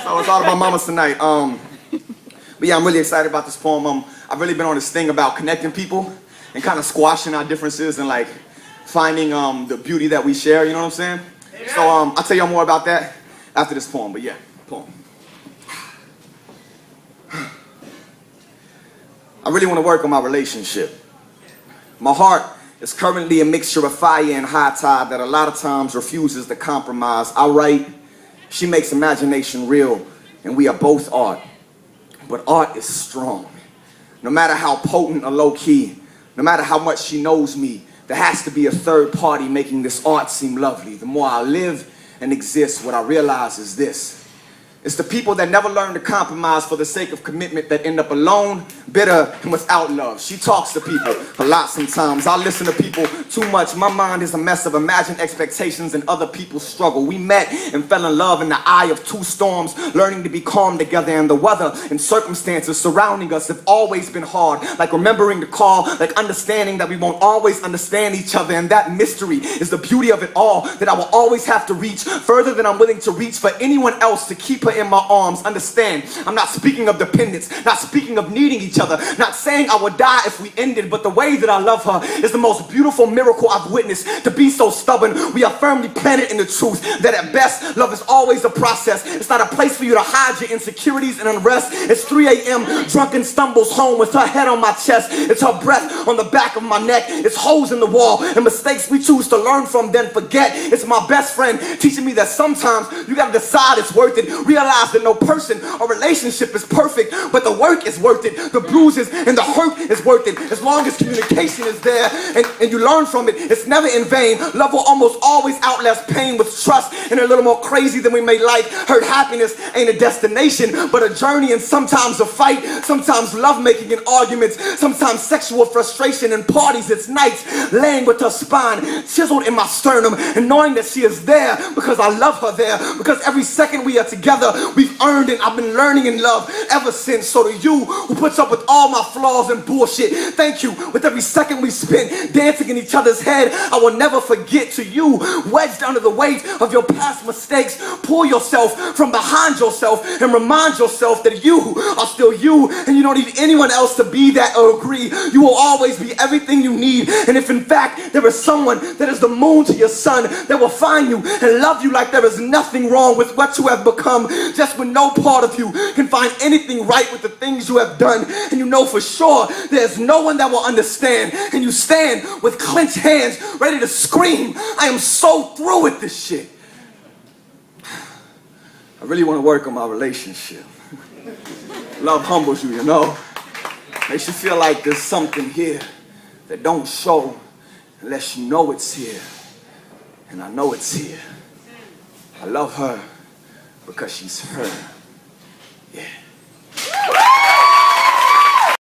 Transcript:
So it's all about mamas tonight. But yeah, I'm really excited about this poem. I've really been on this thing about connecting people and kind of squashing our differences and like finding the beauty that we share, you know what I'm saying? Yeah. So I'll tell y'all more about that after this poem, but yeah, poem. I really want to work on my relationship. My heart is currently a mixture of fire and high tide that a lot of times refuses to compromise. I write, she makes imagination real, and we are both art. But art is strong. No matter how potent or low-key, no matter how much she knows me, there has to be a third party making this art seem lovely. The more I live and exist, what I realize is this. It's the people that never learn to compromise for the sake of commitment that end up alone, bitter, and without love. She talks to people a lot sometimes. I listen to people too much. My mind is a mess of imagined expectations and other people's struggle. We met and fell in love in the eye of two storms, learning to be calm together, and the weather and circumstances surrounding us have always been hard. Like remembering to call, like understanding that we won't always understand each other, and that mystery is the beauty of it all, that I will always have to reach further than I'm willing to reach for anyone else to keep her in my arms. Understand, I'm not speaking of dependence, not speaking of needing each other, not saying I would die if we ended, but the way that I love her is the most beautiful miracle I've witnessed. To be so stubborn, we are firmly planted in the truth that at best, love is always a process. It's not a place for you to hide your insecurities and unrest. It's 3 a.m., drunken stumbles home with her head on my chest. It's her breath on the back of my neck. It's holes in the wall and mistakes we choose to learn from then forget. It's my best friend teaching me that sometimes you gotta decide it's worth it. Realize that no person or relationship is perfect, but the work is worth it. The bruises and the hurt is worth it. As long as communication is there and you learn from it, it's never in vain. Love will almost always outlast pain with trust and a little more crazy than we may like. Hurt happiness ain't a destination, but a journey, and sometimes a fight, sometimes lovemaking and arguments, sometimes sexual frustration and parties. It's nights laying with her spine chiseled in my sternum and knowing that she is there because I love her there, because every second we are together we've earned it. I've been learning in love ever since. So to you who puts up with all my flaws and bullshit, thank you. With every second we spent dancing in each other's head, I will never forget. To you, wedged under the weight of your past mistakes, pull yourself from behind yourself and remind yourself that you are still you, and you don't need anyone else to be that or agree. You will always be everything you need, and if in fact there is someone that is the moon to your sun that will find you and love you like there is nothing wrong with what you have become, just when no part of you can find anything right with the things you have done, and you know for sure there's no one that will understand, and you stand with clenched hands ready to scream, I am so through with this shit. I really want to work on my relationship. Love humbles you, you know. Makes you feel like there's something here that don't show unless you know it's here. And I know it's here. I love her because she's her. Yeah.